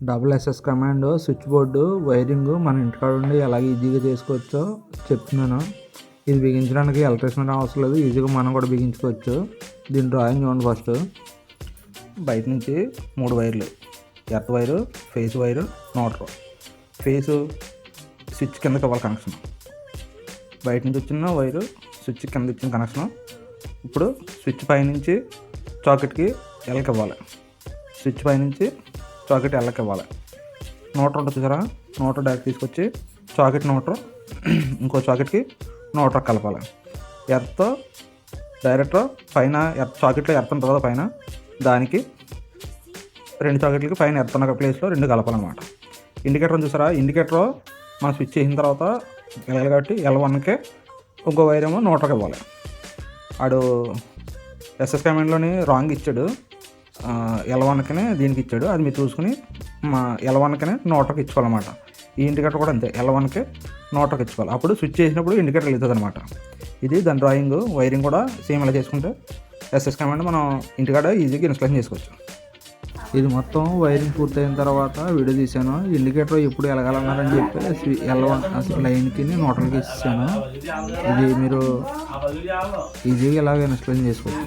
Double SS command switchboard wiring మన ఇంటికాడ ఉండి ఎలాగ ఈజీగా చేసుకోవచ్చో చెప్తున్నాను. ఇది బిగించడానికి ఎలక్ట్రీషియన్ అవసరం లేదు, ఈజీగా మనం కూడా బిగించుకోవచ్చు. దీని డ్రాయింగ్ చూడండి. ఫస్ట్ బయట నుంచి 3 వైర్లు, earth wire, face wire, motor. Face switch కిందకి ఇవ్వాలి కనెక్షన్. బయట నుంచి వచ్చిన వైరు స్విచ్ కింద ఇచ్చిన కనెక్షన్. ఇప్పుడు స్విచ్ పైనుంచి సాకెట్కి ఎలకి ఇవ్వాలి. స్విచ్ పైనుంచి సాకెట్ ఎల్లకి ఇవ్వాలి. మోటార్ ఉంటుంది చూసారా, మోటార్ డైరెక్ట్ తీసుకొచ్చి సాకెట్ మోటార్ ఇంకో సాకెట్కి మోటార్ కలపాలి. ఎర్త్ డైరెక్ట్ పైన సాకెట్లో ఎర్త్ ఉంటుంది కదా పైన, దానికి 2 సాకెట్లకి పైన ఎర్త్ ఉన్న ప్లేస్లో 2 కలపాలన్నమాట. ఇండికేటర్ చూసారా, ఇండికేటర్ మనం స్విచ్ చేసిన తర్వాత కాబట్టి L1కే ఇంకో వైర్ ఏమో మోటార్కి ఇవ్వాలి. ఆడు ఎస్ఎస్ కమాండ్లోని రాంగ్ ఇచ్చాడు, L1కనే దీనికి ఇచ్చాడు. అది మీరు చూసుకుని మా L1కనే మోటార్కి ఇచ్చుకోవాలన్నమాట. ఈ ఇండికేటర్ కూడా అంతే, L1కే మోటార్కి ఇచ్చుకోవాలి. అప్పుడు స్విచ్ చేసినప్పుడు ఇండికేటర్ వెళ్తుంది అనమాట. ఇది దాని డ్రాయింగ్. వైరింగ్ కూడా సేమ్ ఇలా చేసుకుంటే ఎస్ఎస్ కమాండ్ మనం ఇంటికాడ ఈజీగా ఇన్స్టాలేషన్ చేసుకోవచ్చు. ఇది మొత్తం వైరింగ్ పూర్తయిన తర్వాత వీడియో తీశాను. ఇండికేటర్ ఎప్పుడు ఎలగాలన్నారని చెప్పి L1 లైన్కి మోటార్కి ఇచ్చాను. ఇది మీరు ఈజీగా ఇలాగ ఇన్స్టాలేషన్ చేసుకోవచ్చు.